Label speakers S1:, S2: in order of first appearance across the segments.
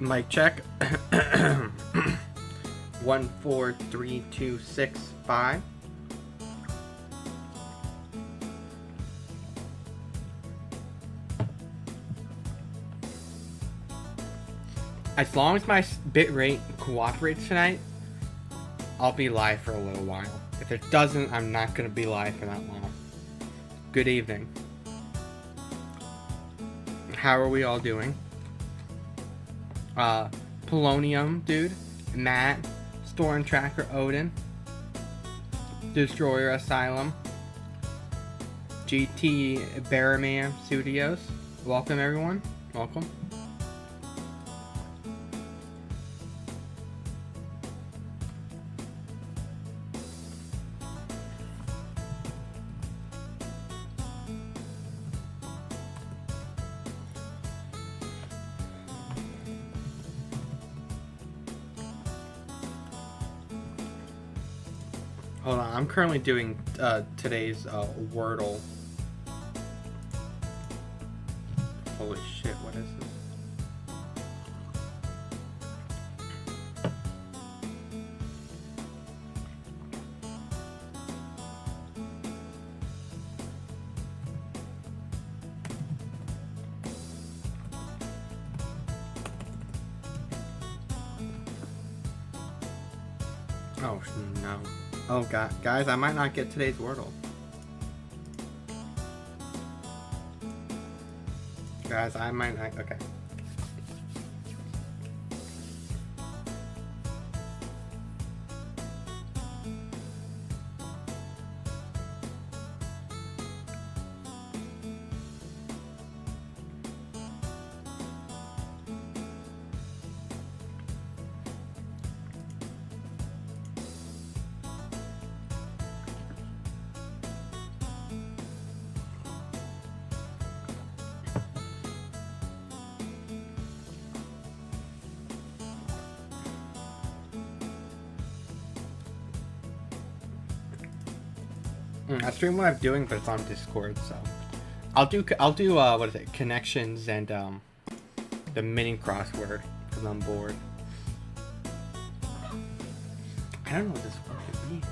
S1: Mic check. 143265. As long as my bit rate cooperates tonight, I'll be live for a little while. If it doesn't, I'm not going to be live for that long. Good evening. How are we all doing? Polonium, dude. Matt. Storm Tracker Odin. Destroyer Asylum. GT Barraman Studios. Welcome, everyone. Welcome. Hold on, I'm currently doing today's Wordle. Holy shit, what is this? Oh no. Oh god, guys, I might not get today's Wordle. Guys, I might not. Okay. I stream what I'm doing, but it's on Discord, so I'll do what is it, connections and the mini crossword because I'm bored. I don't know what this fucking means.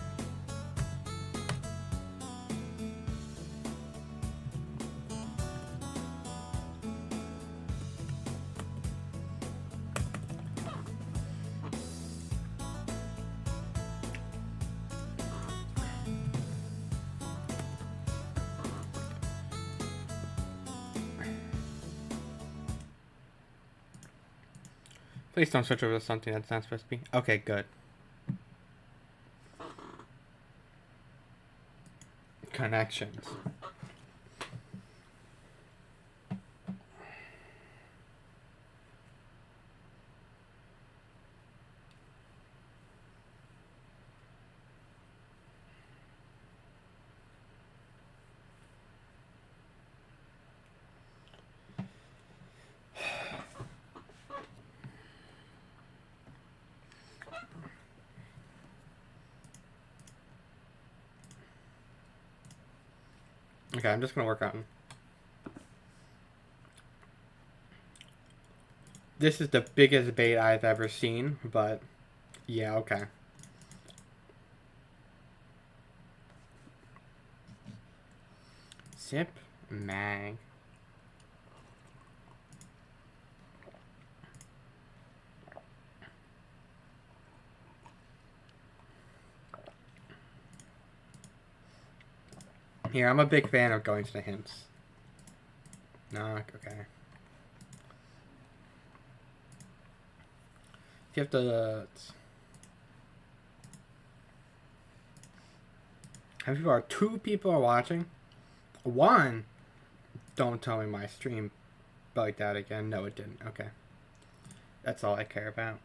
S1: Please don't switch over to something that's not supposed to be. Okay, good. Connections. Okay, I'm just gonna work on. This is the biggest bait I've ever seen, but yeah, okay. Zip mag. Here, I'm a big fan of going to the hints. Knock, okay. You have to... How many people are? 2 people are watching? 1? Don't tell me my stream bugged out again. No, it didn't. Okay. That's all I care about.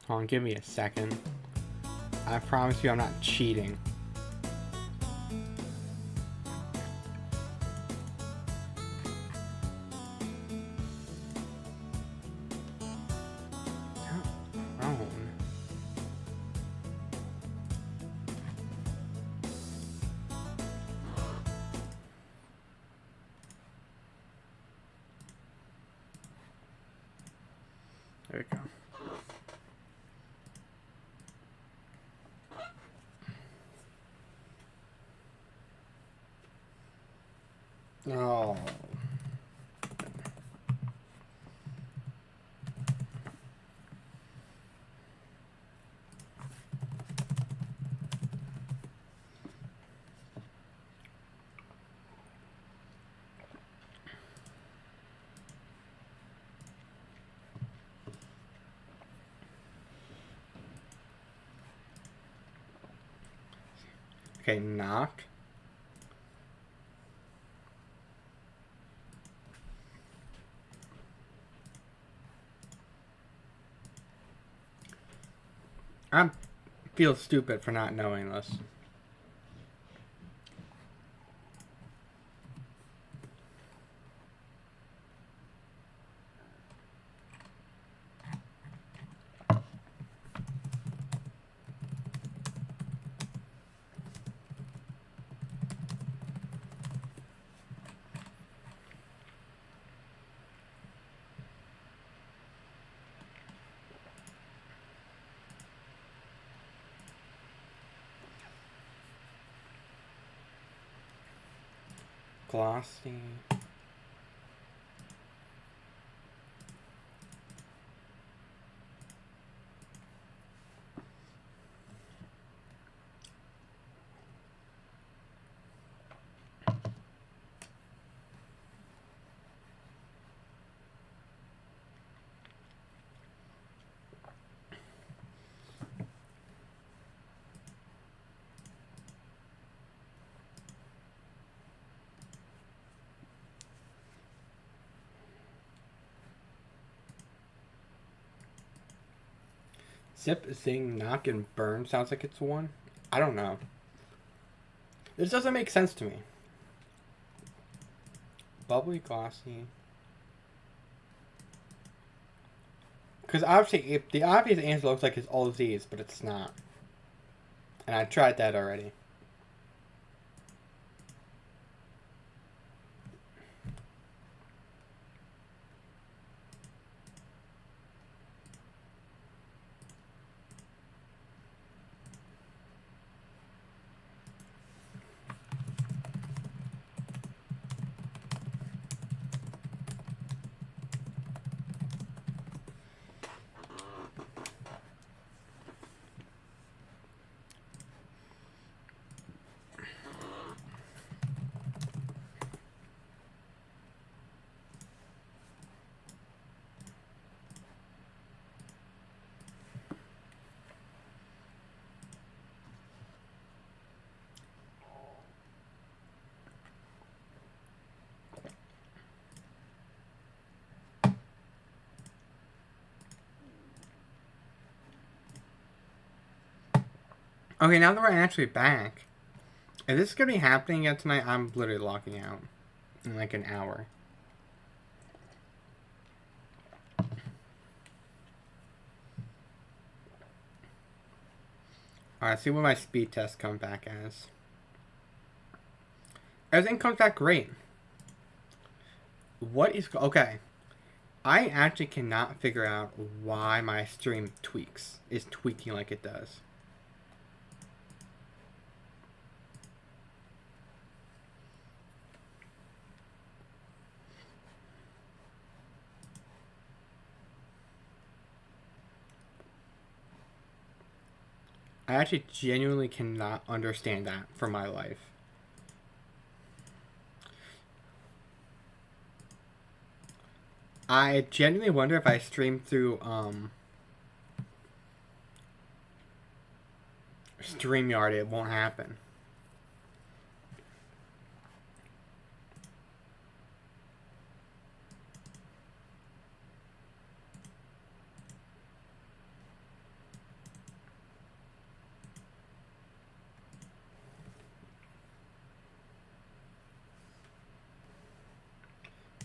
S1: Hold on, give me a second. I promise you I'm not cheating. There we go. Oh. Okay, knock. I feel stupid for not knowing this. Glossy. Zip, zing, knock, and burn sounds like it's one. I don't know. This doesn't make sense to me. Bubbly, glossy. Because obviously, if the obvious answer looks like it's all Z's, but it's not. And I tried that already. Okay, now that we're actually back, if this is going to be happening again tonight, I'm literally locking out in like an hour. Alright, see what my speed test comes back as. Everything comes back great. What is... Okay. I actually cannot figure out why my stream is tweaking like it does. I actually genuinely cannot understand that for my life. I genuinely wonder if I stream through StreamYard, it won't happen.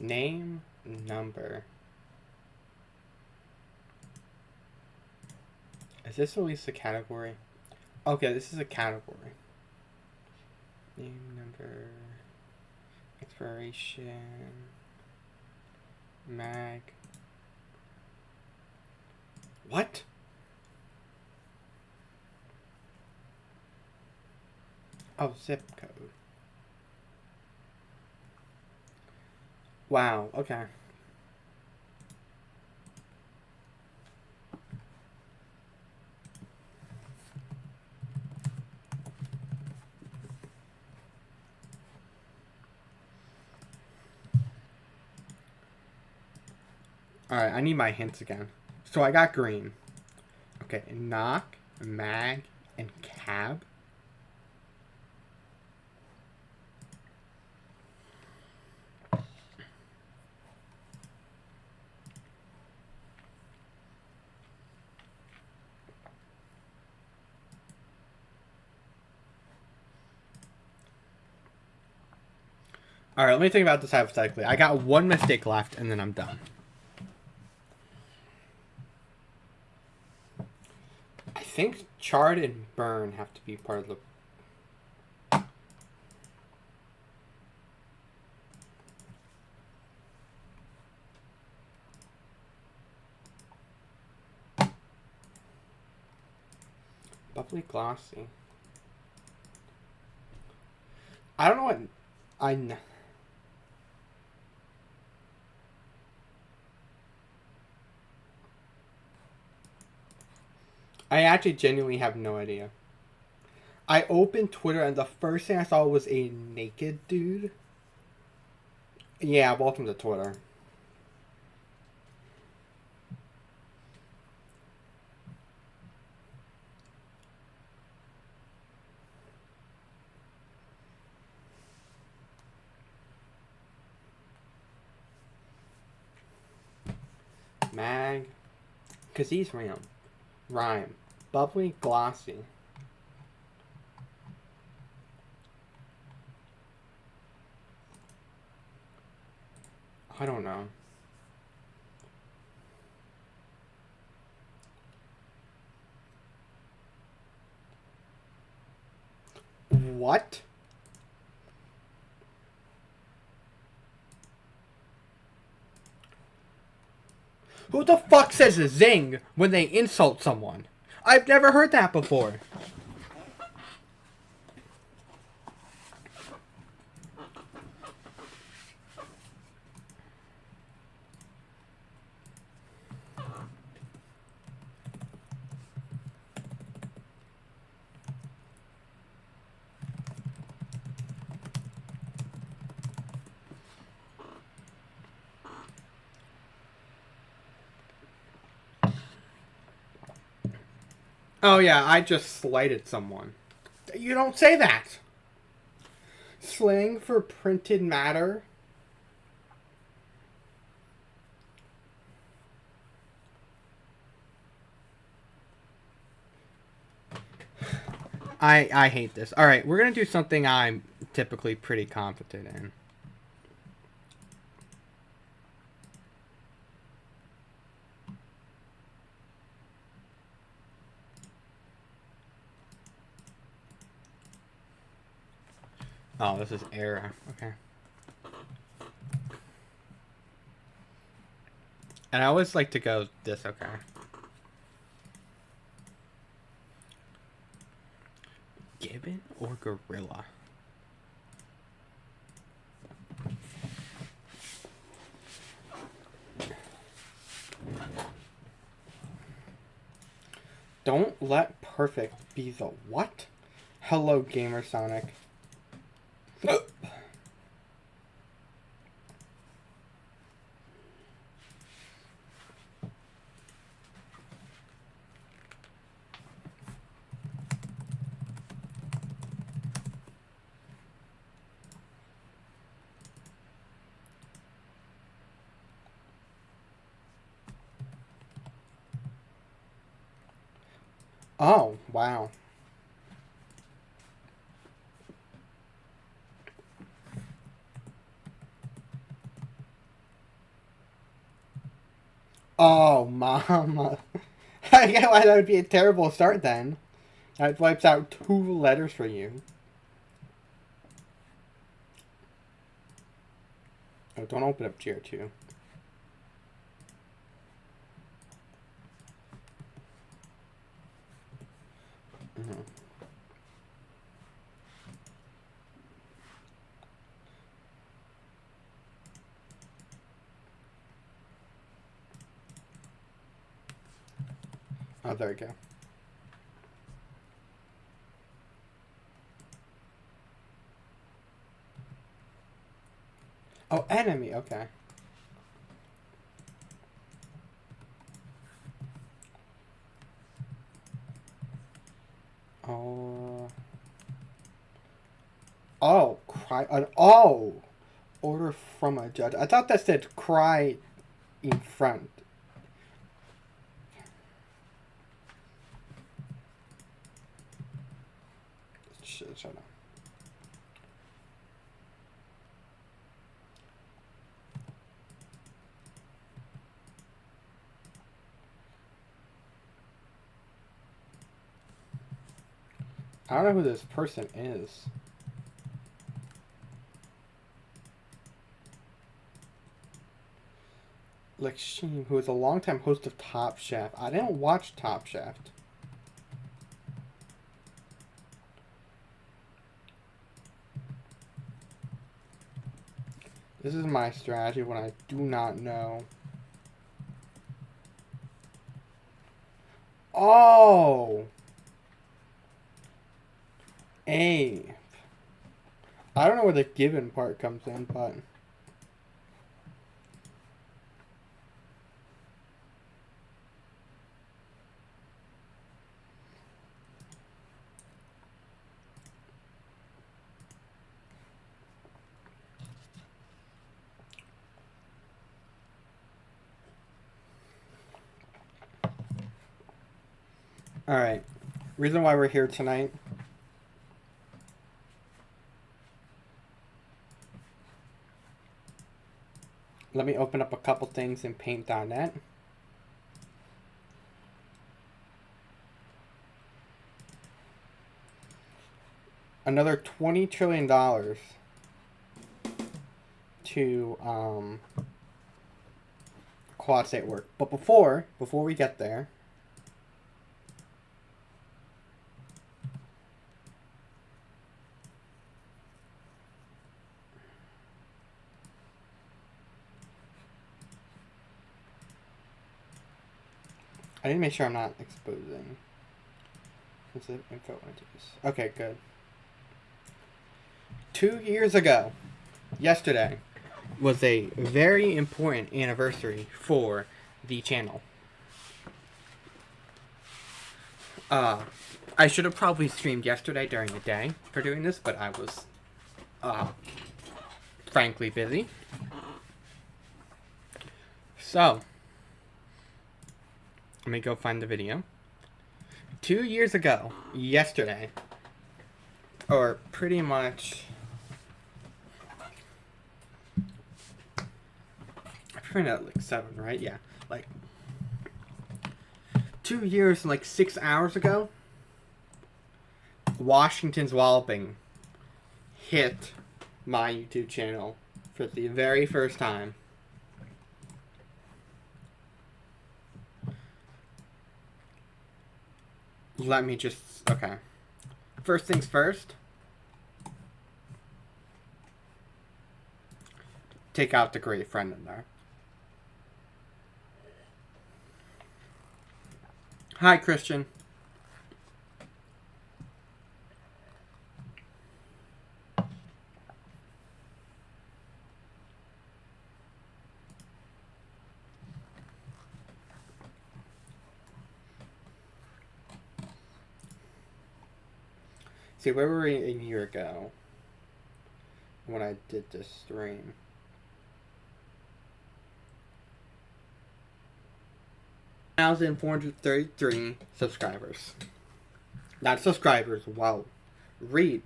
S1: Name, number. Is this at least a category? Okay, this is a category. Name, number, expiration, mag. What? Oh, zip code. Wow, okay. Alright, I need my hints again. So I got green. Okay, knock, mag, and cab. Alright, let me think about this hypothetically. I got one mistake left, and then I'm done. I think charred and burn have to be part of the... Bubbly glossy. I don't know what... I actually genuinely have no idea. I opened Twitter and the first thing I saw was a naked dude. Yeah, welcome to Twitter. Mag. Because he's rhyme. Bubbly, glossy. I don't know. What? Who the fuck says zing when they insult someone? I've never heard that before. Oh yeah, I just slighted someone. You don't say that! Slang for printed matter? I hate this. Alright, we're gonna do something I'm typically pretty competent in. Oh, this is era. Okay. And I always like to go this, okay. Gibbon or gorilla? Don't let perfect be the what? Hello, Gamer Sonic. Oh, wow. Oh, mama. I get why that would be a terrible start then. That wipes out 2 letters for you. Oh, don't open up GR2. Mm-hmm. Oh, there we go. Oh, enemy, okay. Oh, cry. Oh! Order from a judge. I thought that said cry in front. Shut up. I don't know who this person is. Lakshmi, who is a longtime host of Top Chef. I didn't watch Top Chef. This is my strategy when I do not know. Oh! A. I don't know where the given part comes in, but... Alright. Reason why we're here tonight. Let me open up a couple things in Paint.net. Another $20 trillion to quad state work. But before we get there, I need to make sure I'm not exposing sensitive info entities. Okay, good. 2 years ago, yesterday, was a very important anniversary for the channel. I should have probably streamed yesterday during the day for doing this, but I was, frankly busy. So, let me go find the video. 2 years ago, yesterday, or pretty much... I printed out like 7, right? Yeah. Like 2 years and like 6 hours ago, Washington's Walloping hit my YouTube channel for the very first time. Let me just... Okay. First things first. Take out the great friend in there. Hi, Christian. See, where were we a year ago when I did this stream? $1,433 subscribers. Not subscribers, wow. Read.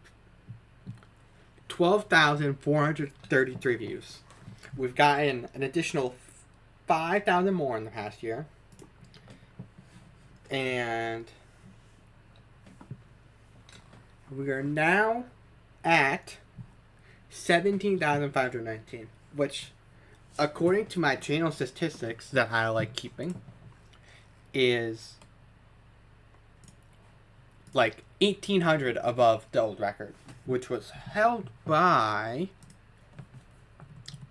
S1: 12,433 views. We've gotten an additional 5,000 more in the past year. And we are now at 17,519, which, according to my channel statistics that I like keeping, is like 1,800 above the old record, which was held by,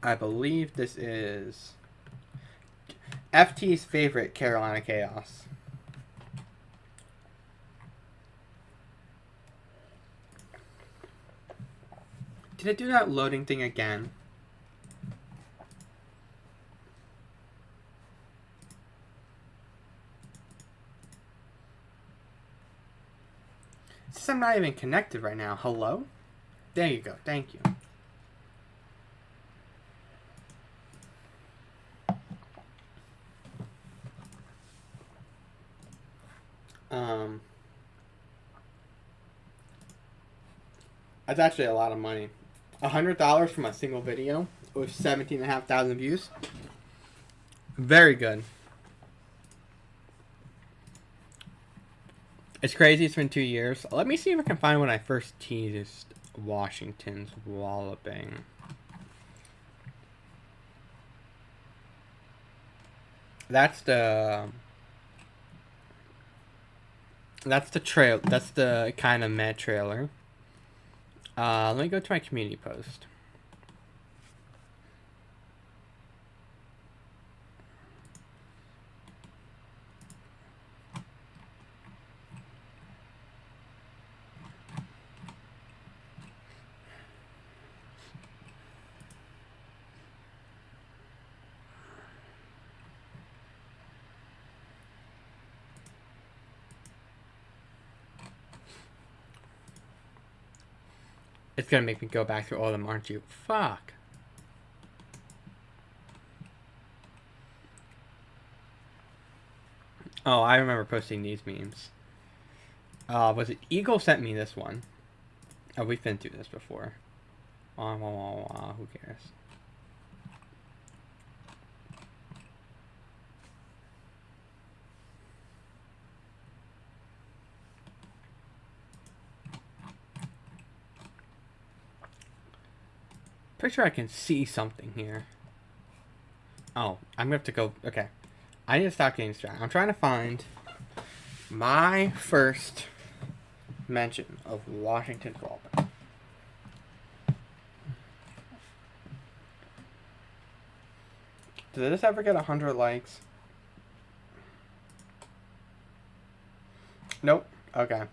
S1: I believe this is FT's favorite, Carolina Chaos. Did it do that loading thing again? Since I'm not even connected right now. Hello? There you go. Thank you. That's actually a lot of money. $100 from a single video with 17,500 views. Very good. It's crazy. It's been 2 years. Let me see if I can find when I first teased Washington's walloping. That's the trail. That's the kind of mad trailer. Let me go to my community post. It's gonna make me go back through all of them, aren't you? Fuck. Oh, I remember posting these memes. Was it Eagle sent me this one? Oh, we've been through this before. Who cares? Pretty sure I can see something here. Oh, I'm gonna have to go. Okay. I need to stop getting distracted. I'm trying to find my first mention of Washington's walloping. Did this ever get 100 likes? Nope. Okay.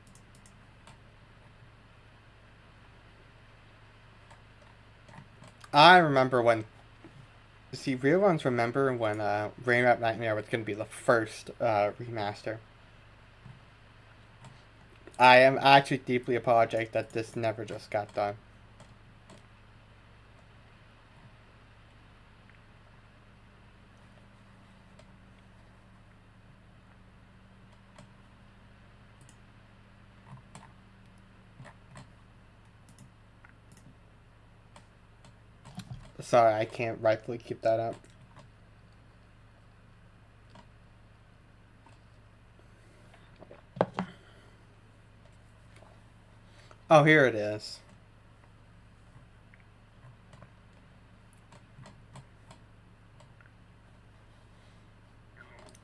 S1: I remember when... See, real ones remember when Rain Rap Nightmare was going to be the first remaster. I am actually deeply apologetic that this never just got done. Sorry, I can't rightfully keep that up. Oh, here it is.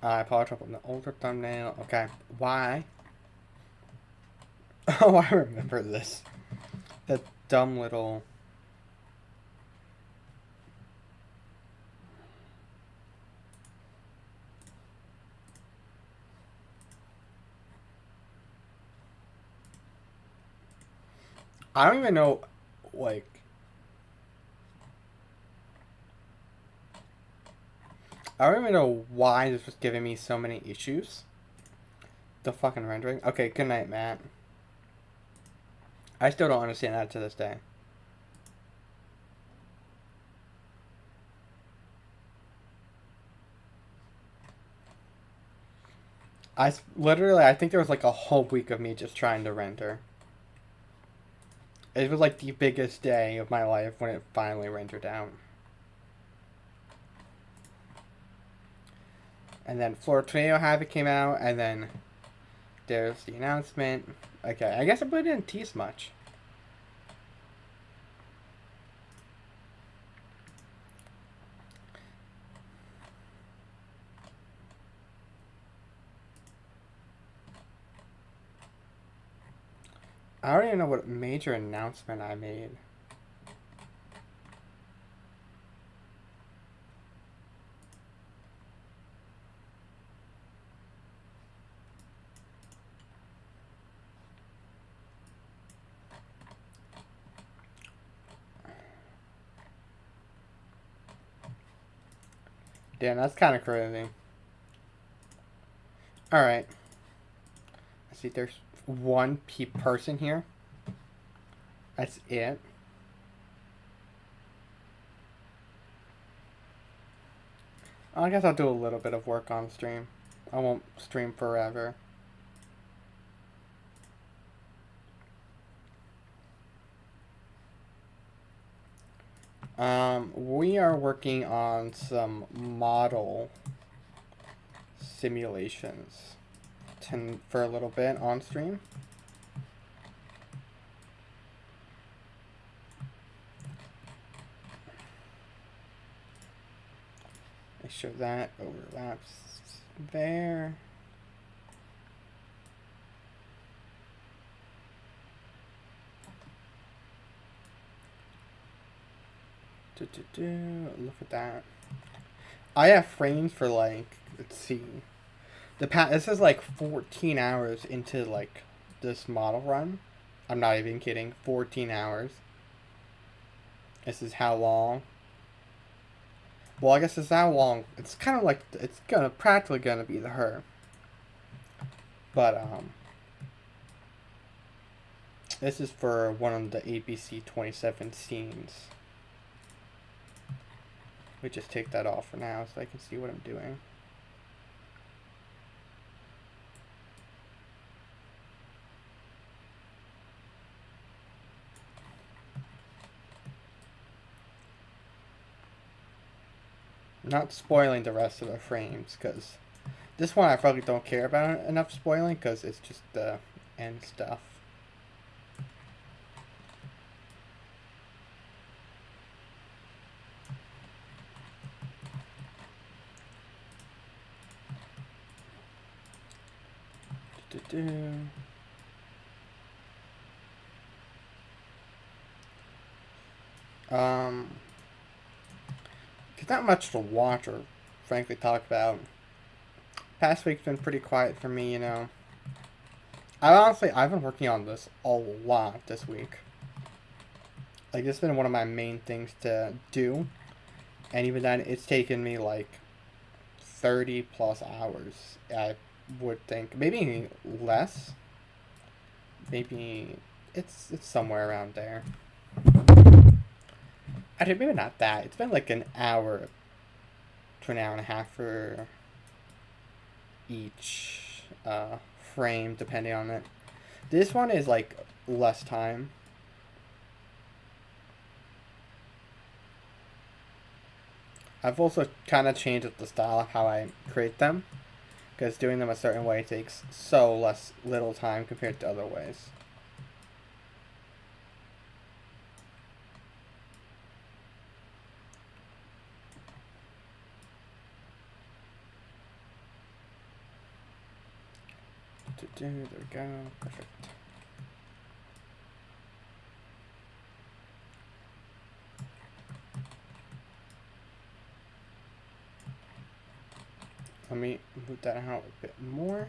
S1: I apologize for the older thumbnail. Okay, why? Oh, I remember this. That dumb little... I don't even know, like... I don't even know why this was giving me so many issues. The fucking rendering. Okay, good night, Matt. I still don't understand that to this day. I think there was like a whole week of me just trying to render. It was like the biggest day of my life when it finally rendered out. And then Florida Tornado Havoc came out, and then there's the announcement. Okay, I guess I really didn't tease much. I don't even know what major announcement I made. Damn, that's kind of crazy. Alright. I see there's one person here. That's it. I guess I'll do a little bit of work on stream. I won't stream forever. We are working on some model simulations for a little bit on stream. Make sure that overlaps there. Look at that. I have frames for like, let's see. This is like 14 hours into like this model run. I'm not even kidding. 14 hours. This is how long. Well, I guess it's how long. It's kind of like it's practically gonna be the her. But this is for one of the ABC 27 scenes. We just take that off for now so I can see what I'm doing. Not spoiling the rest of the frames, because this one I probably don't care about enough spoiling, because it's just the end stuff. There's not much to watch or frankly talk about. Past week's been pretty quiet for me, you know. I've been working on this a lot this week. Like, this has been one of my main things to do. And even then, it's taken me like 30 plus hours, I would think. Maybe less. Maybe it's somewhere around there. Actually, maybe not that. It's been like an hour to an hour and a half for each frame, depending on it. This one is like less time. I've also kind of changed the style of how I create them, because doing them a certain way takes so little time compared to other ways. There we go. Perfect. Let me move that out a bit more.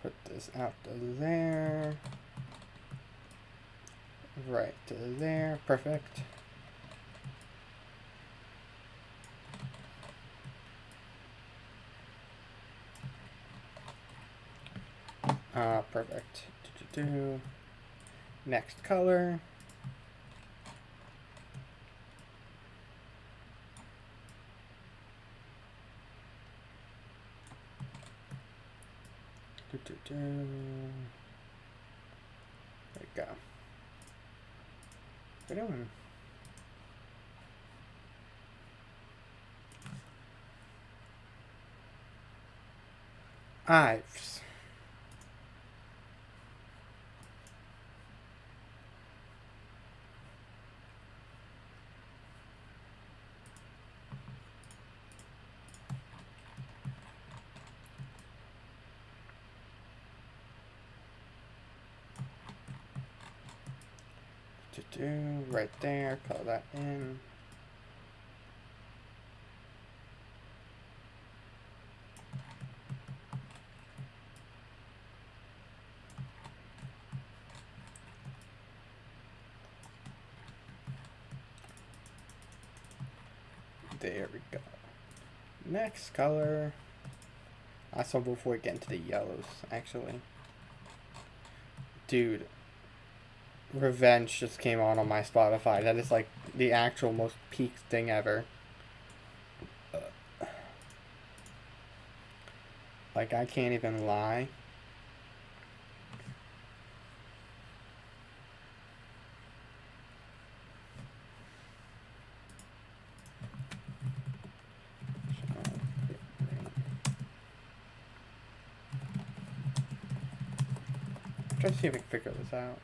S1: Put this out to there. Right to there. Perfect. Perfect. Next color. There we go. What are we doing? Ives. Right there, color that in. There we go. Next color. So before we get into the yellows, actually. Dude, Revenge just came on my Spotify. That is like the actual most peak thing ever. Like, I can't even lie. Try to see if I can figure this out.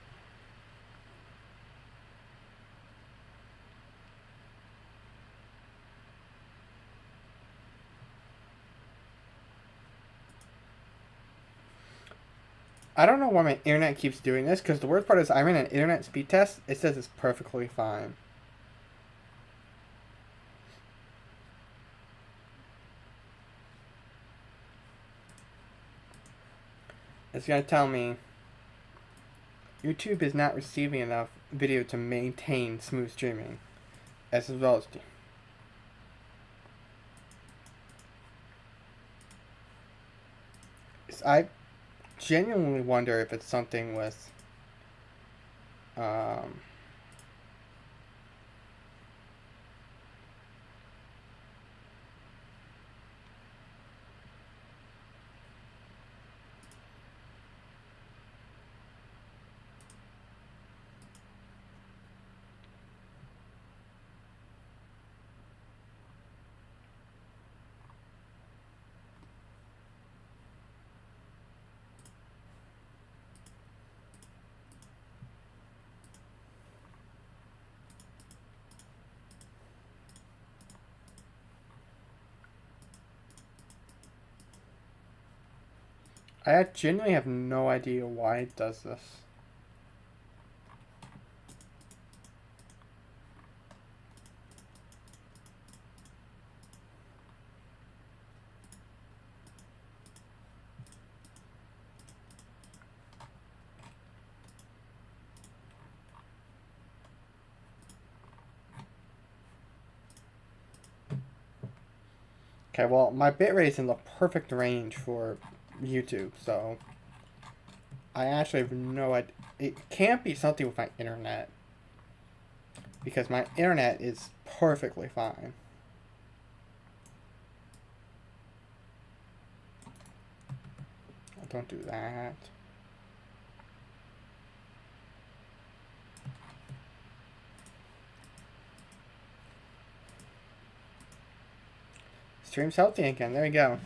S1: I don't know why my internet keeps doing this, because the worst part is I'm in an internet speed test. It says it's perfectly fine. It's going to tell me YouTube is not receiving enough video to maintain smooth streaming, as well as I genuinely wonder if it's something with I genuinely have no idea why it does this. Okay, well, my bitrate is in the perfect range for YouTube, so I actually have no idea. It can't be something with my internet, because my internet is perfectly fine. Don't do that. Stream's healthy again. There we go.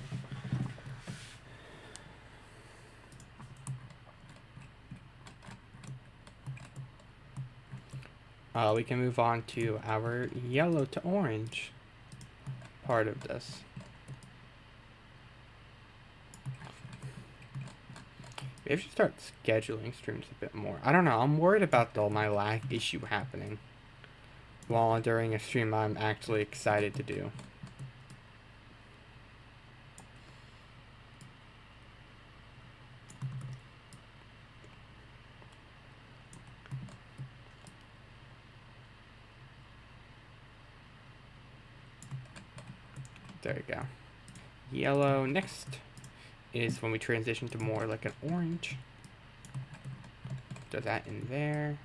S1: We can move on to our yellow to orange part of this. Maybe I should start scheduling streams a bit more. I don't know. I'm worried about my lag issue happening while during a stream I'm actually excited to do. There you go. Yellow. Next is when we transition to more like an orange. Do that in there.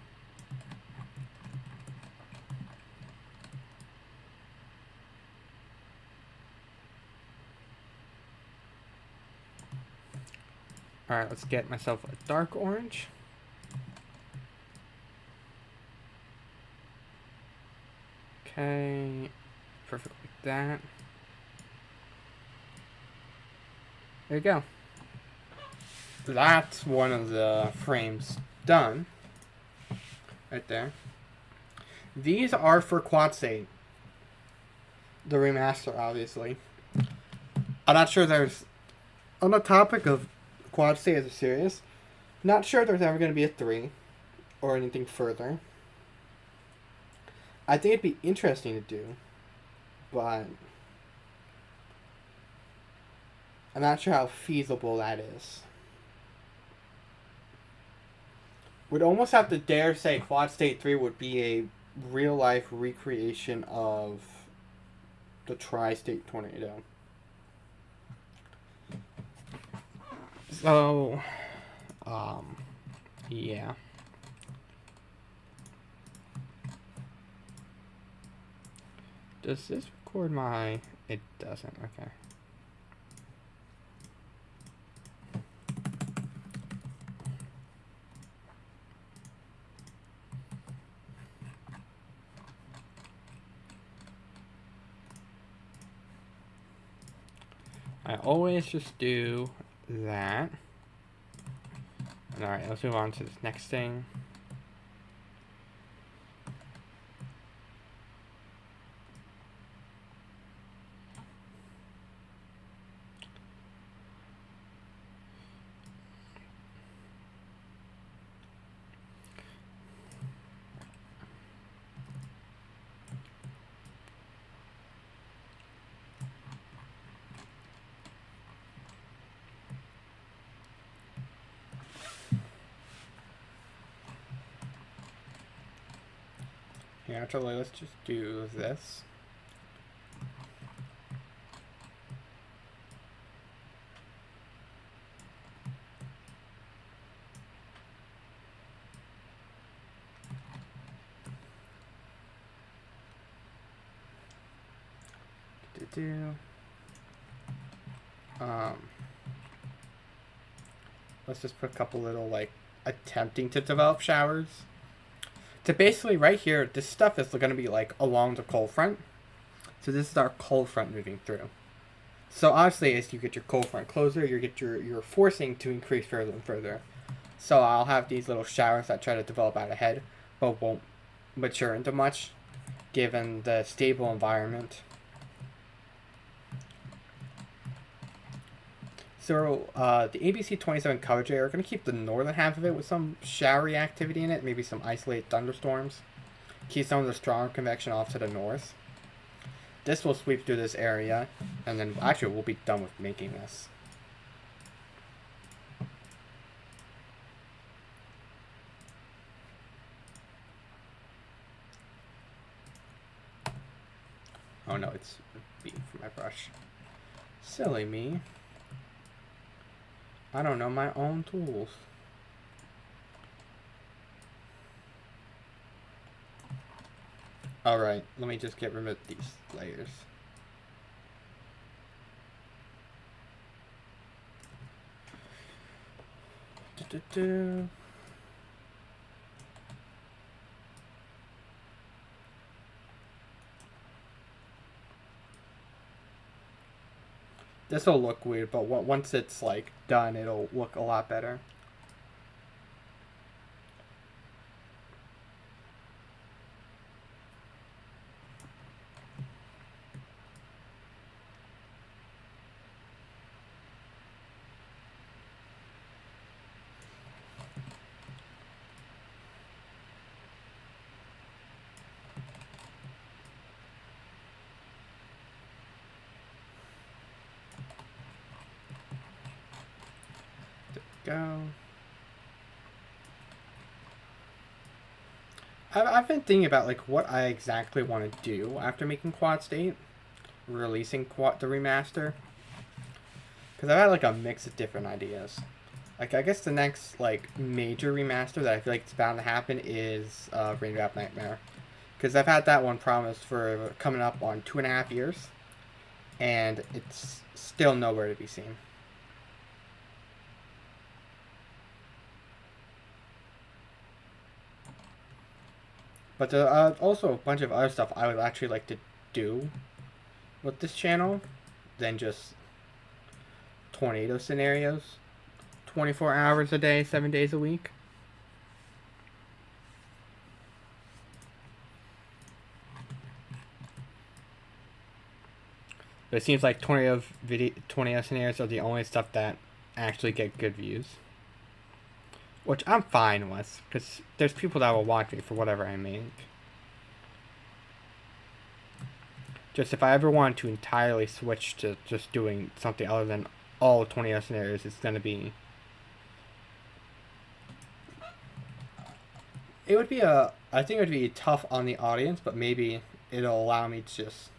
S1: Alright, let's get myself a dark orange. Okay, perfect like that. There you go. that's one of the frames done. Right there. These are for Quad State. The remaster, obviously. I'm not sure there's... On the topic of Quad State as a series, not sure there's ever going to be a 3 or anything further. I think it'd be interesting to do, but I'm not sure how feasible that is. Would almost have to dare say Quad State 3 would be a real-life recreation of the Tri-State Tornado. So, yeah. Does this record my... It doesn't, okay. I always just do that. Alright, let's move on to this next thing. Actually, let's just do this. Let's just put a couple little, like, attempting to develop showers. So basically, right here, this stuff is going to be, like, along the cold front. So this is our cold front moving through. So obviously, as you get your cold front closer, you get your forcing to increase further and further. So I'll have these little showers that try to develop out ahead, but won't mature into much, given the stable environment. So the ABC 27 coverage area are going to keep the northern half of it with some showery activity in it, maybe some isolated thunderstorms. Keep some of the stronger convection off to the north. This will sweep through this area, and then actually we'll be done with making this. Oh no, it's beating from my brush. Silly me. I don't know my own tools. Alright, let me just get rid of these layers. This will look weird, but once it's like done, it'll look a lot better. Go. I've been thinking about like what I exactly want to do after making Quad State, releasing the remaster, because I've had like a mix of different ideas. Like I guess the next like major remaster that I feel like it's bound to happen is Raindrop Nightmare, because I've had that one promised for coming up on 2.5 years, and it's still nowhere to be seen. But there are also a bunch of other stuff I would actually like to do with this channel than just tornado scenarios. 24 hours a day, 7 days a week. But it seems like 20 scenarios are the only stuff that actually get good views. Which I'm fine with, because there's people that will watch me for whatever I make. Just if I ever want to entirely switch to just doing something other than all 20 scenarios, it's going to be... It would be I think it would be tough on the audience, but maybe it'll allow me to just...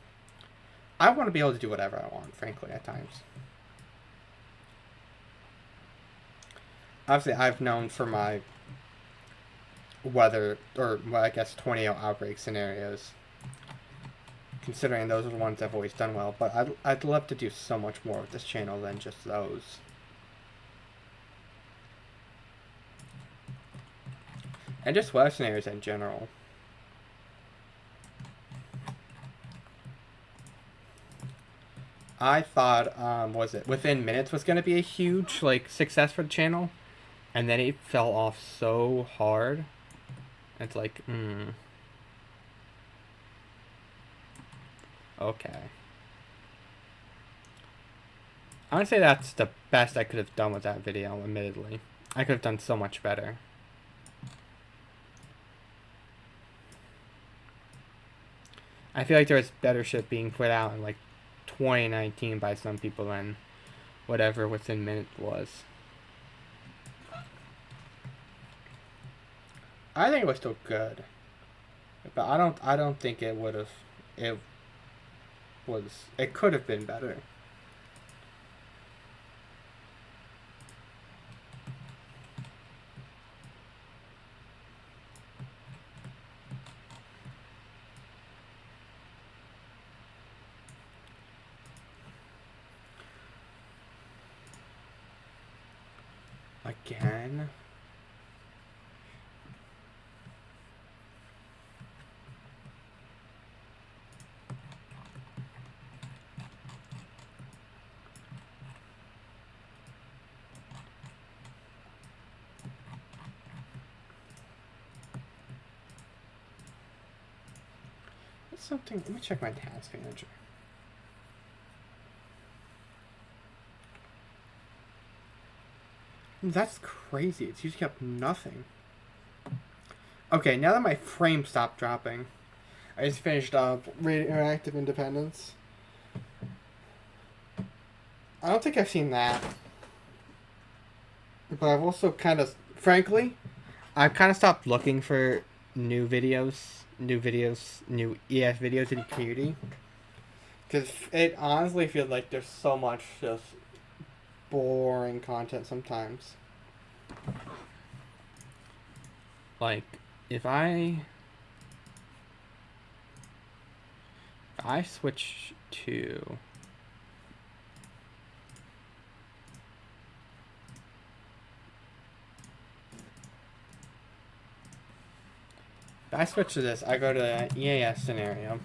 S1: I want to be able to do whatever I want, frankly, at times. Obviously, I've known for my weather, or well, I guess tornado outbreak scenarios, considering those are the ones I've always done well, but I'd love to do so much more with this channel than just those. And just weather scenarios in general. I thought, was it Within Minutes was going to be a huge, like, success for the channel, and then it fell off so hard. It's like, okay. I would say that's the best I could have done with that video, admittedly. I could have done so much better. I feel like there was better shit being put out in, like, 2019 by some people than whatever Within Minutes was. I think it was still good, but I don't think it would have. It could have been better. Again. What's something? Let me check my task manager. That's crazy. It's using up nothing. Okay, now that my frame stopped dropping, I just finished up Radioactive Independence. I don't think I've seen that. But I've also kind of, frankly, I've kind of stopped looking for new ES videos in the community. Because it honestly feels like there's so much just boring content sometimes. Like, if I switch to this, I go to the EAS scenario.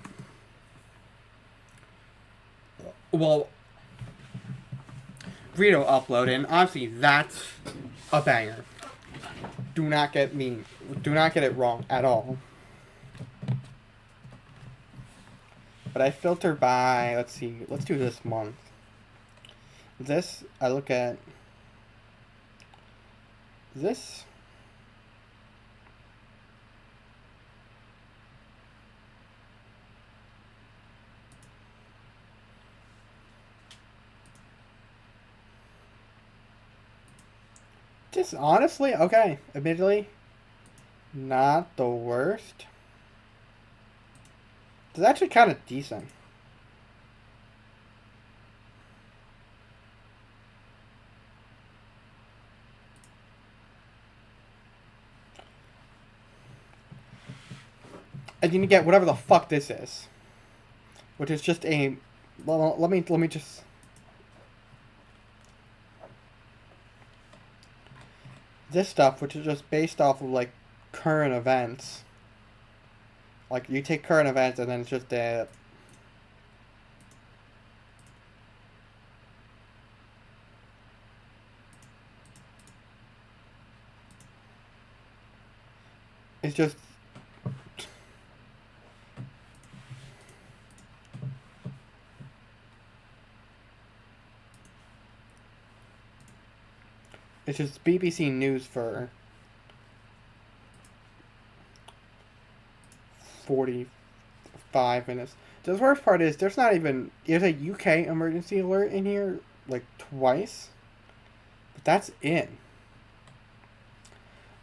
S1: Well, Rito uploaded, and obviously that's a banger. Do not get it wrong at all. But I filter by, let's see, let's do this month. This, I look at this. Just honestly, okay, admittedly, not the worst. It's actually kind of decent. And you can get whatever the fuck this is, which is just a. Well, let me just. This stuff, which is just based off of, like, current events. Like, you take current events and then it's just a... It's just... It's just BBC News for 45 minutes. The worst part is there's not even... There's a UK emergency alert in here, like, twice. But that's it.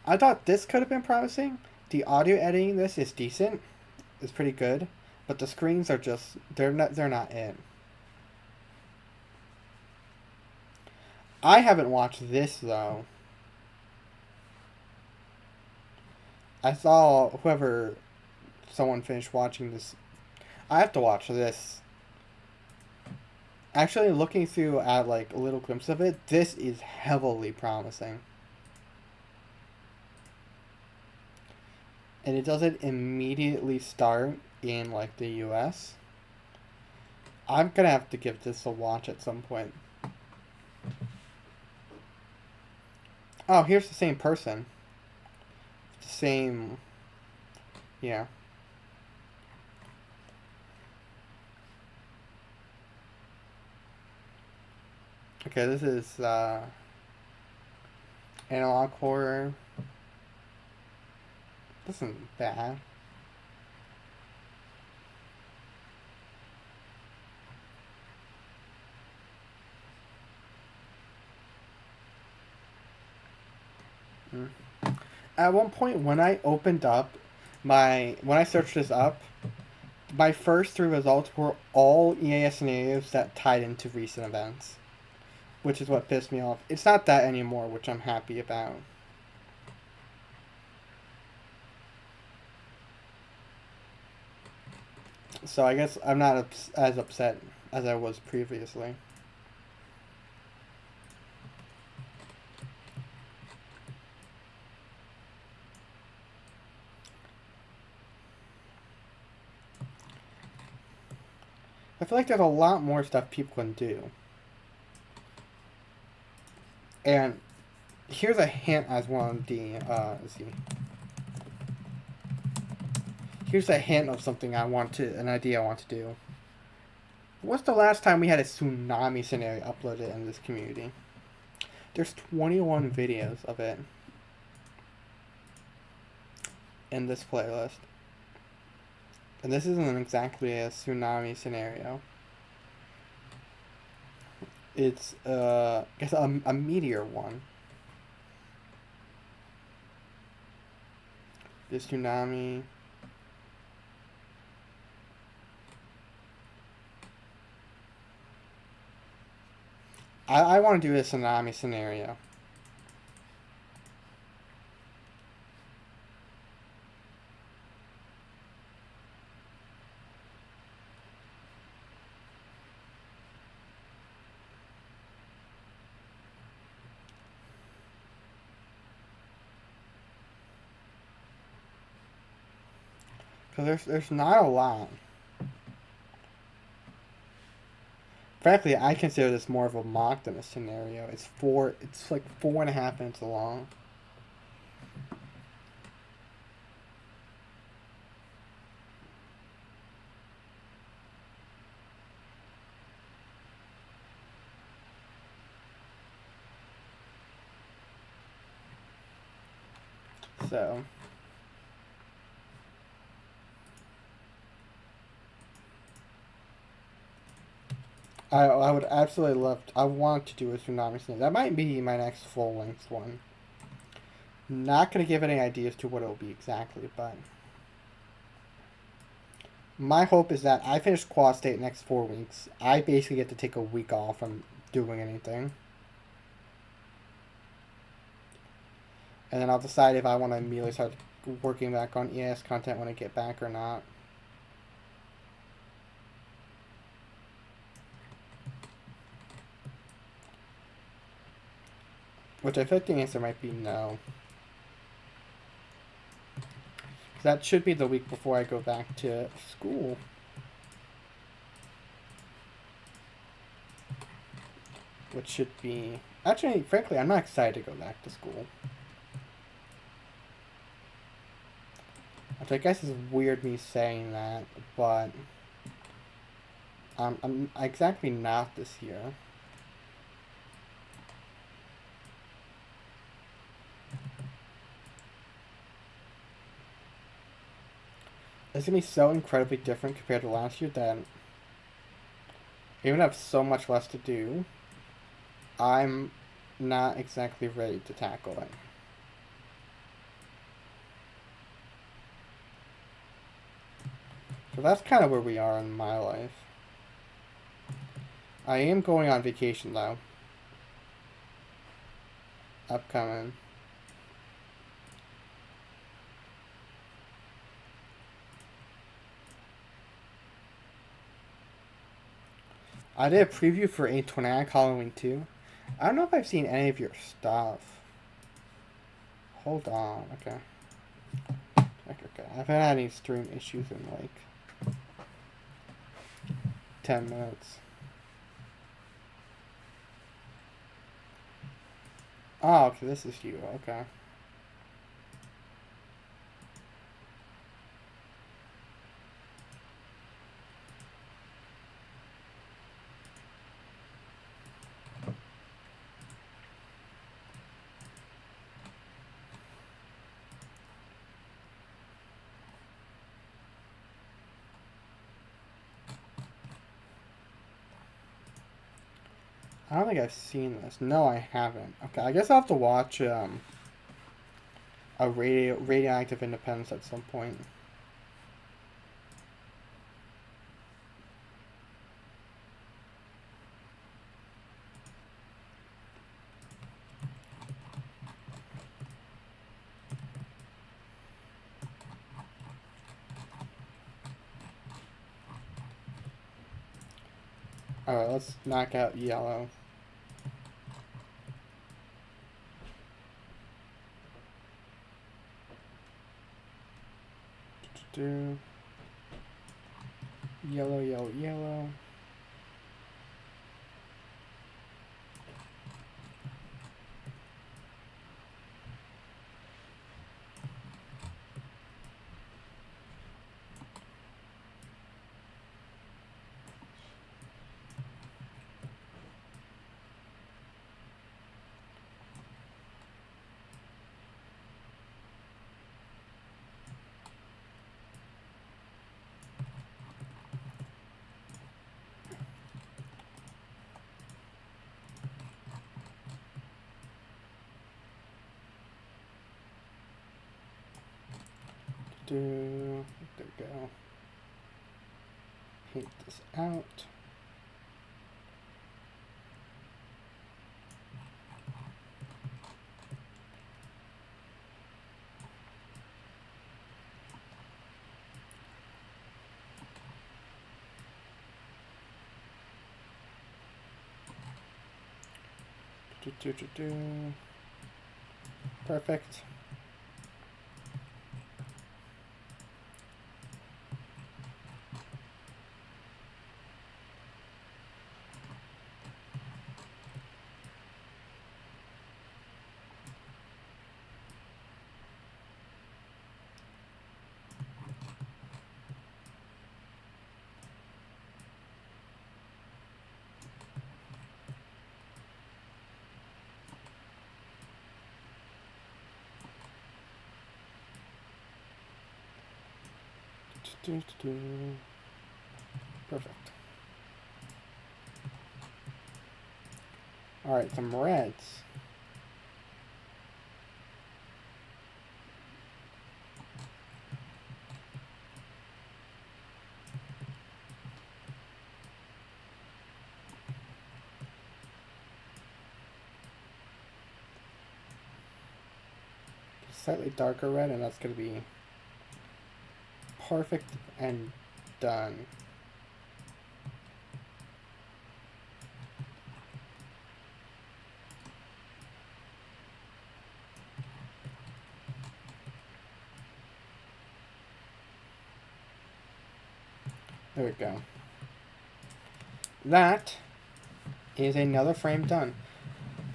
S1: I thought this could have been promising. The audio editing this is decent. It's pretty good. But the screens are just... They're not it. I haven't watched this, though. I saw someone finished watching this. I have to watch this. Actually, looking through at, like, a little glimpse of it, this is heavily promising. And it doesn't immediately start in, like, the US. I'm gonna have to give this a watch at some point. Oh, here's the same person. The same... Yeah. Okay, this is, analog horror. This isn't bad. At one point, when I opened up when I searched this up, my first 3 results were all EAS scenarios that tied into recent events, which is what pissed me off. It's not that anymore, which I'm happy about. So I guess I'm not as upset as I was previously. I feel like there's a lot more stuff people can do. And here's a hint as one of the, let's see. Here's a hint of something an idea I want to do. What's the last time we had a tsunami scenario uploaded in this community? There's 21 videos of it in this playlist. And this isn't exactly a tsunami scenario. It's, I guess a meteor one. The tsunami... I want to do a tsunami scenario. Because there's not a lot. Frankly, I consider this more of a mock than a scenario. It's like 4.5 minutes long. So... I would absolutely I want to do a tsunami scenario. That might be my next full-length one. Not going to give any ideas to what it will be exactly, but... My hope is that I finish Quad State next 4 weeks. I basically get to take a week off from doing anything. And then I'll decide if I want to immediately start working back on EAS content when I get back or not. Which I think the answer might be no. That should be the week before I go back to school. Which should be... Actually, frankly, I'm not excited to go back to school. Which I guess is weird me saying that, but I'm exactly not this year. It's gonna be so incredibly different compared to last year that even though I have so much less to do, I'm not exactly ready to tackle it. So that's kind of where we are in my life. I am going on vacation though. Upcoming. I did a preview for 829 Halloween 2. I don't know if I've seen any of your stuff. Hold on, okay. Okay. I haven't had any stream issues in like 10 minutes. Oh, okay, this is you, okay. I don't think I've seen this. No, I haven't. Okay, I guess I'll have to watch a Radioactive Independence at some point. Alright, let's knock out yellow. Do yellow, yellow, yellow. There we go. Paint this out. Perfect. Perfect. Alright, some reds. Slightly darker red, and that's going to be perfect and done. There we go. That is another frame done.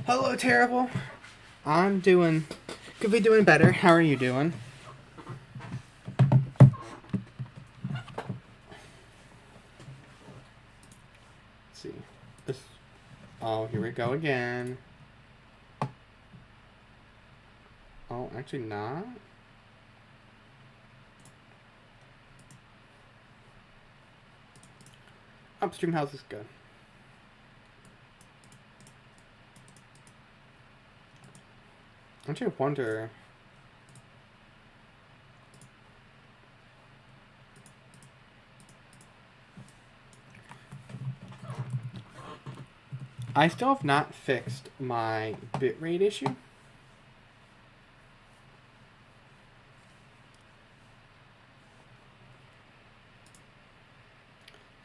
S1: Hello, Terrible. Could be doing better. How are you doing? Oh, here we go again. Oh, actually not. Upstream house is good. Actually, I wonder. I still have not fixed my bitrate issue.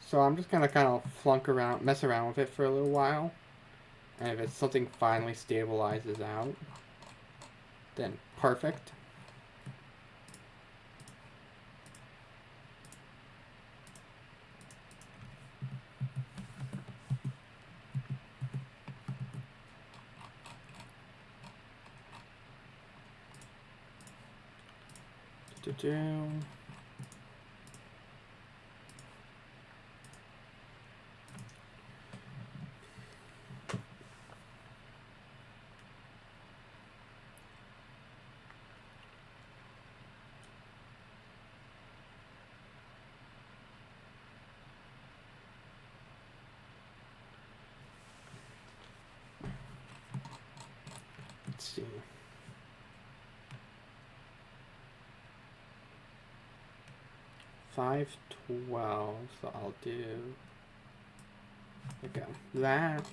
S1: So I'm just gonna kind of mess around with it for a little while. And if it's something finally stabilizes out, then perfect. Do-do. Let's see. $512, so I'll do. Okay, that.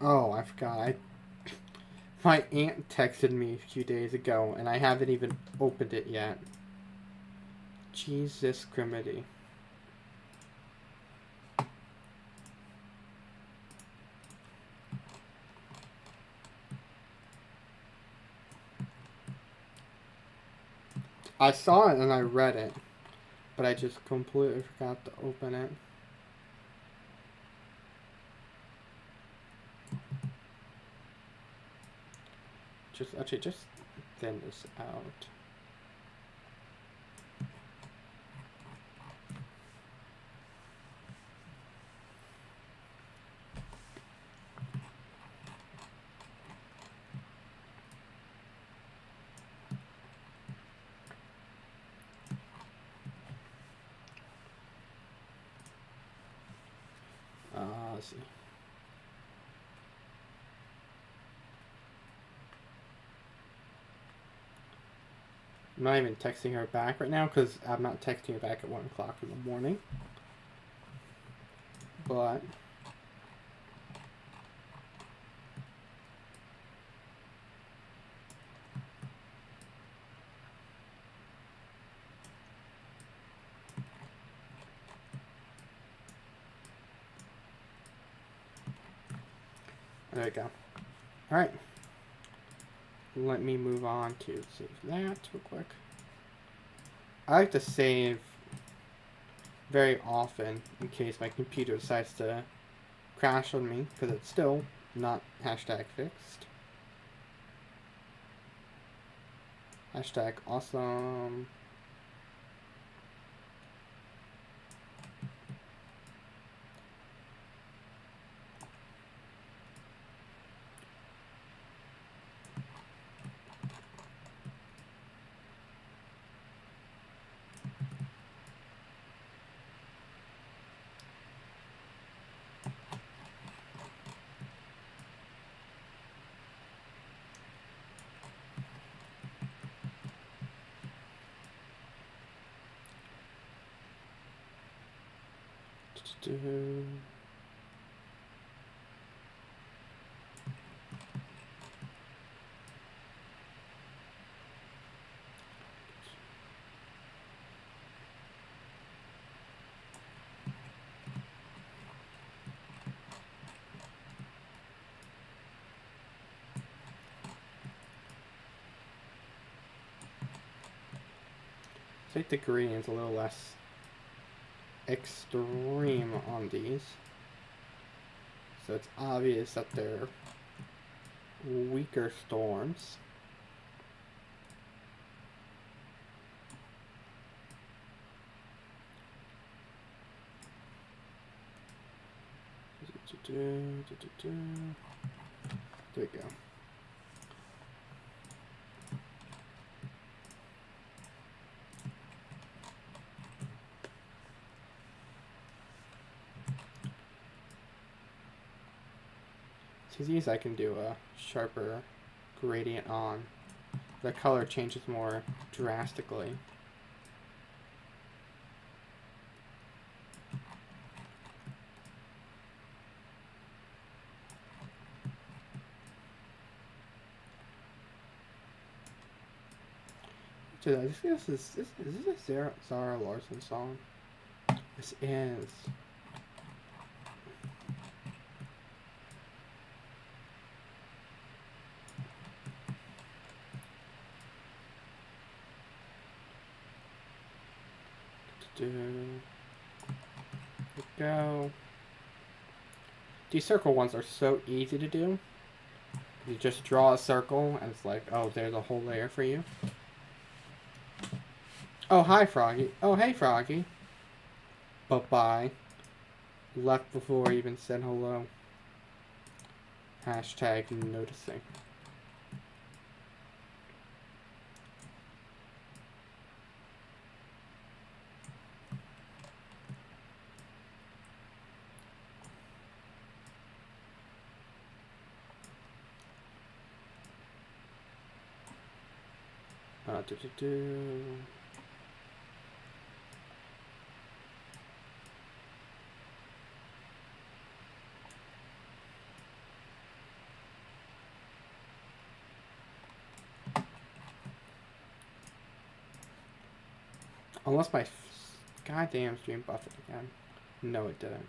S1: Oh, I forgot. My aunt texted me a few days ago, and I haven't even opened it yet. Jesus Criminy. I saw it and I read it, but I just completely forgot to open it. Just thin this out. Let's see. I'm not even texting her back right now because I'm not texting her back at 1 o'clock in the morning. But there we go. Alright. Let me move on to save that real quick. I like to save very often in case my computer decides to crash on me because it's still not hashtag fixed. Hashtag awesome. I think the green is a little less extreme on these. So it's obvious that they're weaker storms. There we go. So these I can do a sharper gradient on. The color changes more drastically. Dude, is this a Zara Larsson song? This is. There we go. These circle ones are so easy to do. You just draw a circle and it's like, oh, there's a whole layer for you. Oh, hi, Froggy. Oh, hey, Froggy. Bye-bye. Left before I even said hello. Hashtag noticing. Unless my goddamn stream buffered again. No, it didn't.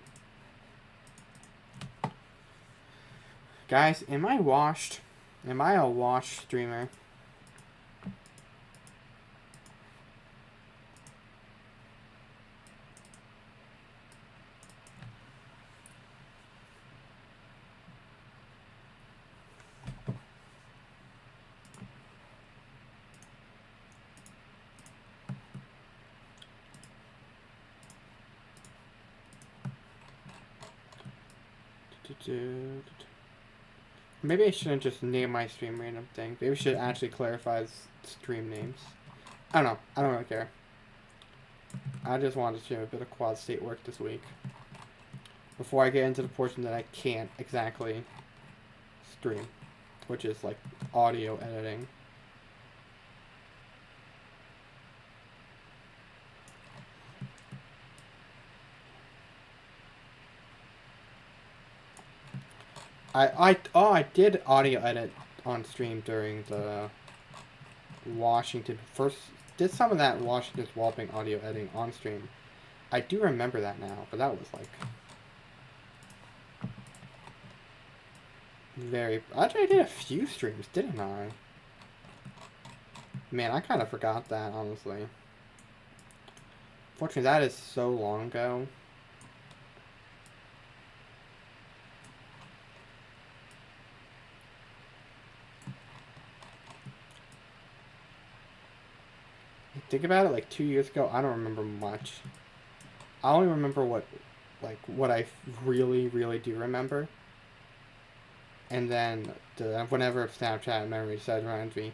S1: Guys, am I washed? Am I a washed streamer? Maybe I shouldn't just name my stream random thing. Maybe we should actually clarify stream names. I don't know. I don't really care. I just wanted to stream a bit of quad state work this week. Before I get into the portion that I can't exactly stream. Which is like audio editing. I did audio edit on stream during the Washington did some of that Washington's Walloping audio editing on stream. I do remember that now, but that was like actually I did a few streams, didn't I? Man, I kind of forgot that, honestly. Fortunately, that is so long ago. Think about it, like 2 years ago, I don't remember much. I only remember what I really, really do remember. And then whenever Snapchat memory says reminds me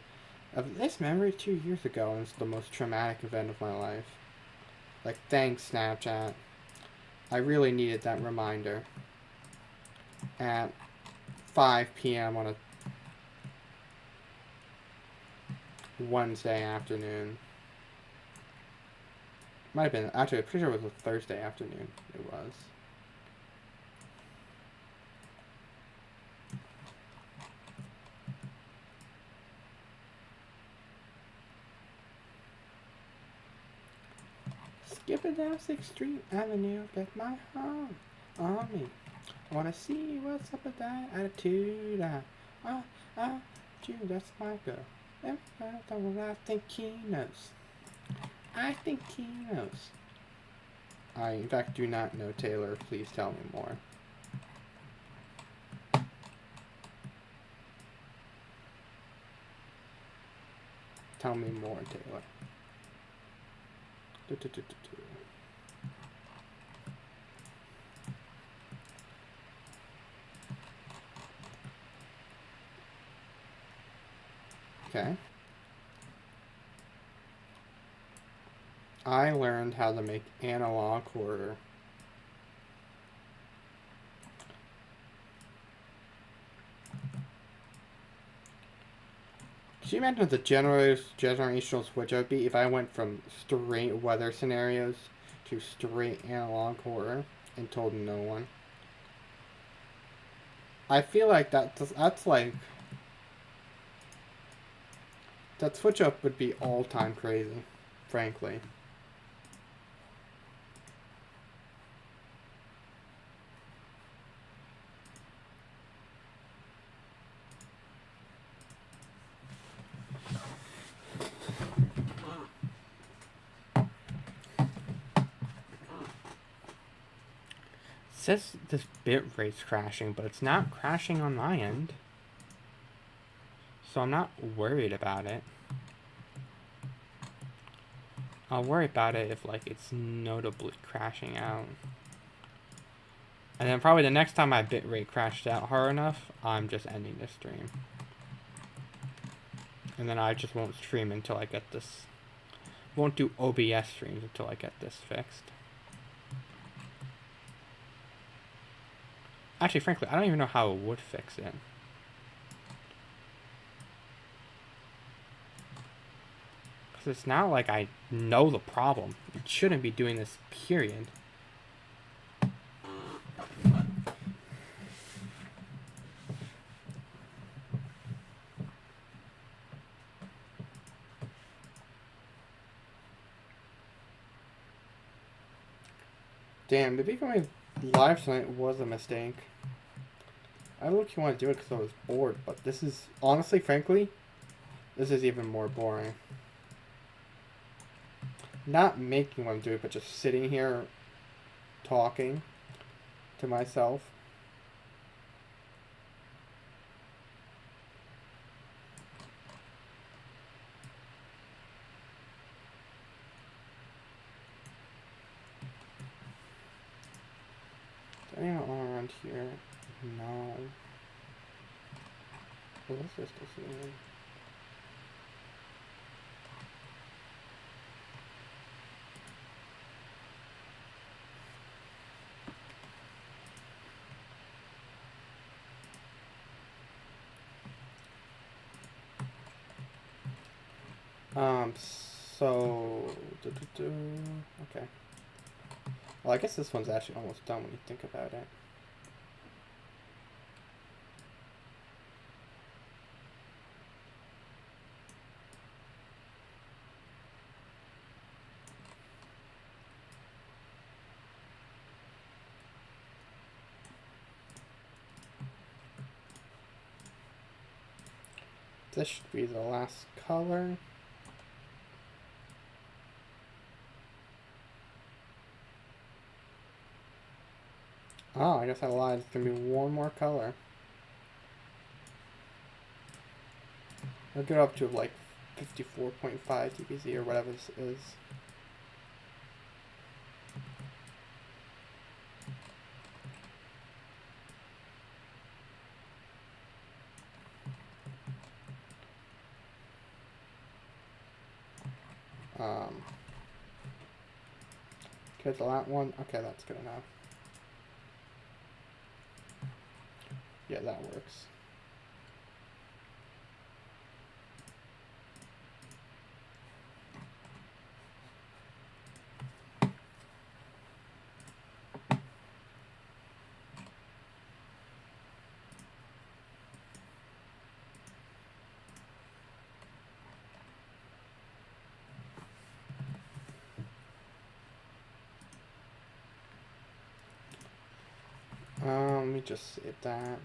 S1: of this memory 2 years ago, and it's the most traumatic event of my life. Like, thanks, Snapchat. I really needed that reminder. At 5 p.m. on a Wednesday afternoon. Might have been, actually, I'm pretty sure it was a Thursday afternoon. It was. Skipping down 6th Street Avenue, get my home on me. Wanna see what's up with that attitude? Dude, that's my girl. I think he knows. I think he knows. I, in fact, do not know Taylor. Please tell me more. Tell me more, Taylor. Okay. I learned how to make analog quarter. Can you imagine what the generational switch would be if I went from straight weather scenarios to straight analog horror and told no one? I feel like that's like... That switch up would be all-time crazy, frankly. Says this bit rate's crashing, but it's not crashing on my end. So I'm not worried about it. I'll worry about it if like it's notably crashing out. And then probably the next time my bitrate crashed out hard enough, I'm just ending the stream. And then I just won't stream until I get this. Won't do OBS streams until I get this fixed. Actually, frankly, I don't even know how it would fix it. Because it's not like I know the problem. It shouldn't be doing this, period. Damn, maybe going live tonight was a mistake. I look-y want to do it because I was bored, but this is, honestly, frankly, this is even more boring. Not making one do it, but just sitting here talking to myself. Is anyone around here? No. What is this to see? So... Okay. Well, I guess this one's actually almost done when you think about it. This should be the last color. Oh, I guess I lied. It's gonna be one more color. I'll get up to like 54.5 dBz or whatever this is. Okay, the last one. Okay, that's good enough. Yeah, that works. Let me just save that.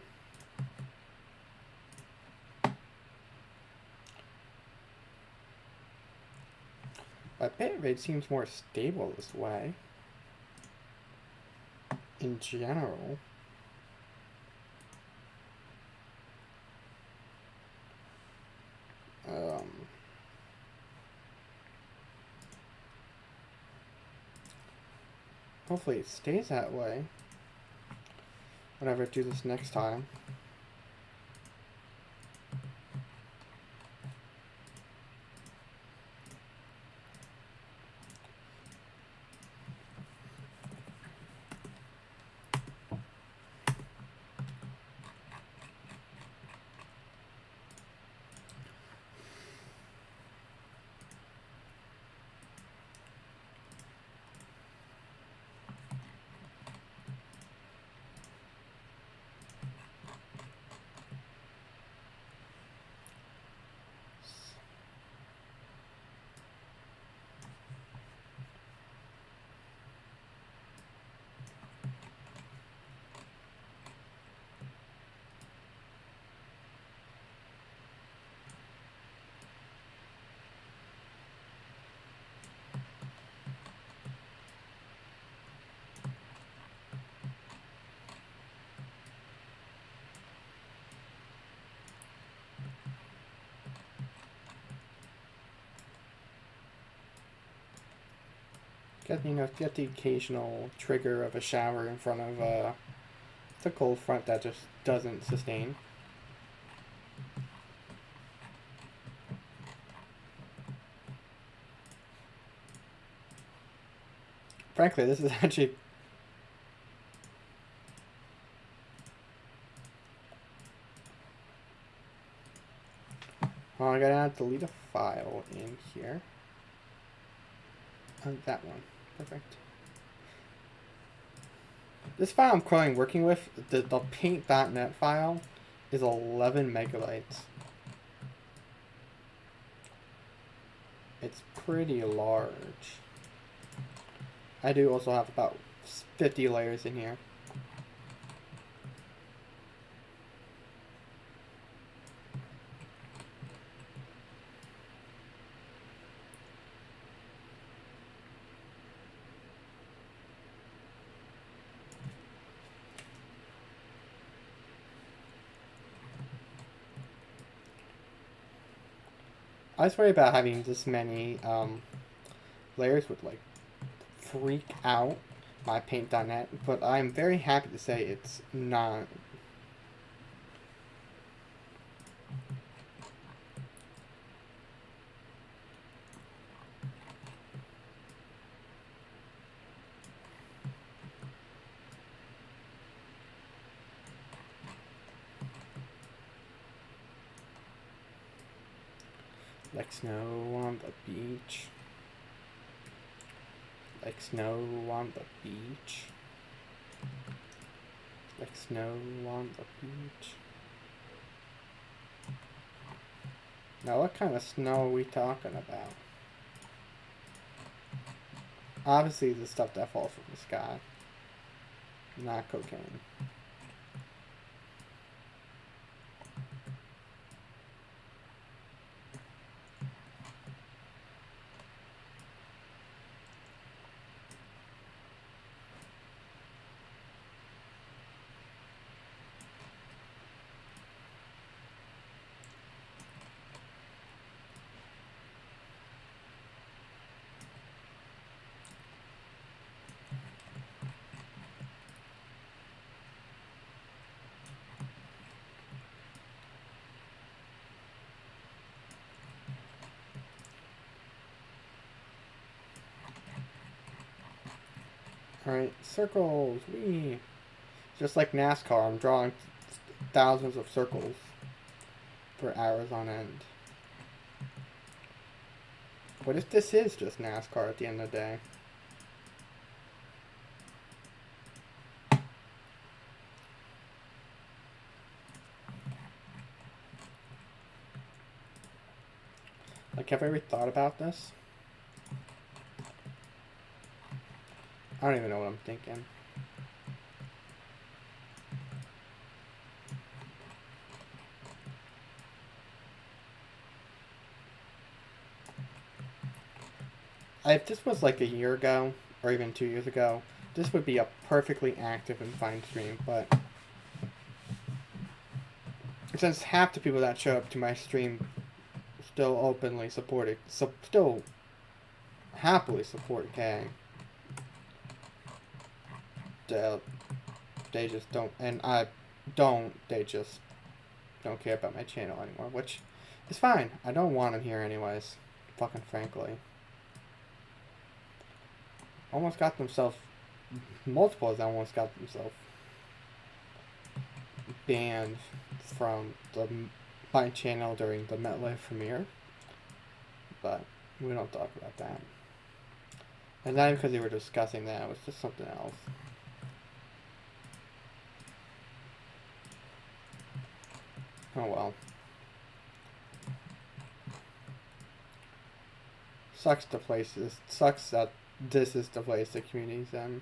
S1: My bitrate seems more stable this way. In general. Hopefully it stays that way. Whenever I do this next time. Get the occasional trigger of a shower in front of the cold front that just doesn't sustain. Frankly, this is actually... Oh, I gotta delete a file in here. That one. Perfect. This file I'm currently working with, the paint.net file, is 11 megabytes. It's pretty large. I do also have about 50 layers in here. I just worry about having this many layers would like freak out my paint.net, but I'm very happy to say it's not. Like snow on the beach. Like snow on the beach. Like snow on the beach. Now what kind of snow are we talking about? Obviously the stuff that falls from the sky. Not cocaine. Alright, circles, wee. Just like NASCAR, I'm drawing thousands of circles for hours on end. What if this is just NASCAR at the end of the day? Like, have I ever thought about this? I don't even know what I'm thinking. If this was like a year ago, or even 2 years ago, this would be a perfectly active and fine stream, but since half the people that show up to my stream still openly support it, still happily support K, they just don't, and they just don't care about my channel anymore, which is fine. I don't want them here anyways, fucking frankly. Almost got themselves, multiples almost got themselves banned from my channel during the MetLife premiere, but we don't talk about that. And not even because they were discussing that, it was just something else. Oh well. Sucks that this is the place the community's in.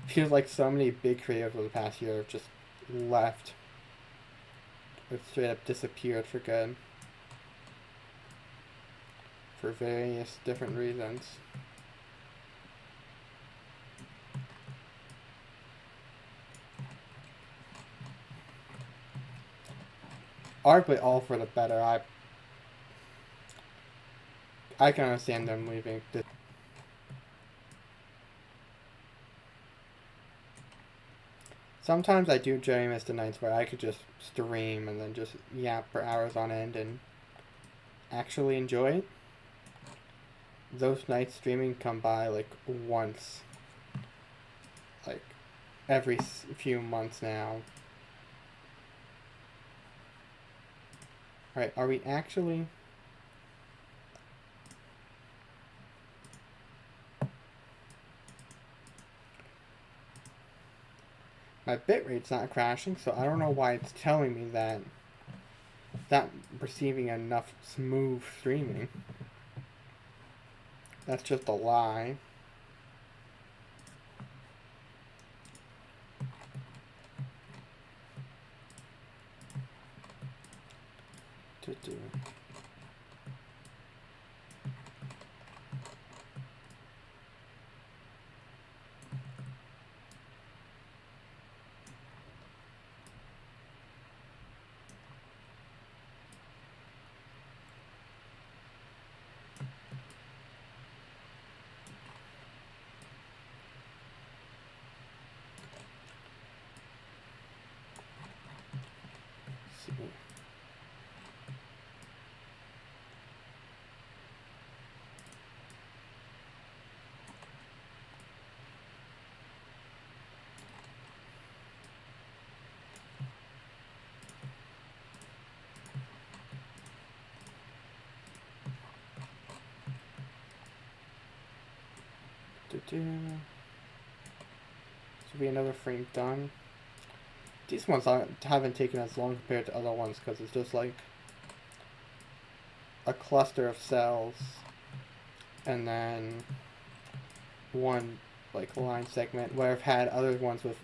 S1: Feels like so many big creators over the past year have just left. Or straight up disappeared for good. For various different reasons. Arguably all for the better. I can understand them leaving. Sometimes I do Jerry miss the nights where I could just stream and then just yap for hours on end and actually enjoy it. Those nights streaming come by like once, like every few months now. Alright, are we actually... My bitrate's not crashing, so I don't know why it's telling me that it's not receiving enough smooth streaming. That's just a lie. Should be another frame done. These ones haven't taken as long compared to other ones because it's just like a cluster of cells and then one like line segment, where I've had other ones with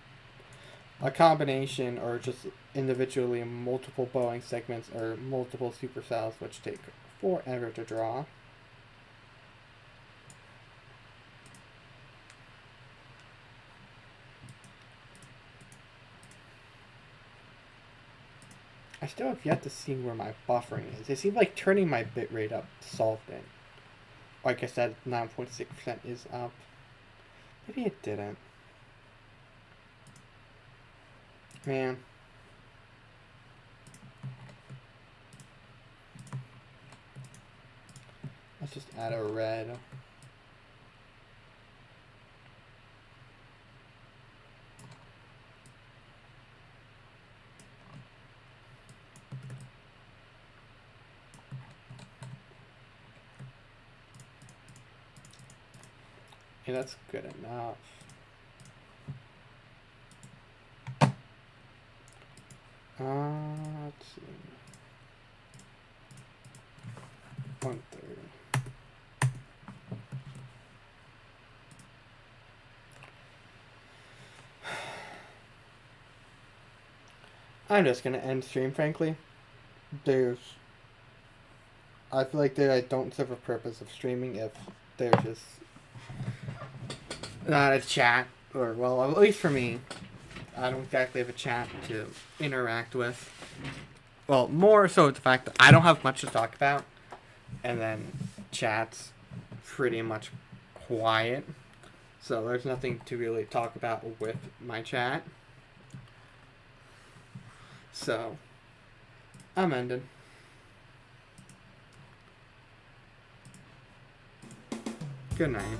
S1: a combination or just individually multiple bowing segments or multiple supercells, which take forever to draw. I still have yet to see where my buffering is. It seems like turning my bitrate up solved it. Like I said, 9.6% is up. Maybe it didn't. Man. Let's just add a red. Okay, that's good enough. Let's see. 130. I'm just gonna end stream, frankly. I feel like I don't serve a purpose of streaming if there's just not a chat, or, well, at least for me, I don't exactly have a chat to interact with. Well, more so the fact that I don't have much to talk about, and then chat's pretty much quiet, so there's nothing to really talk about with my chat. So, I'm ending. Good night.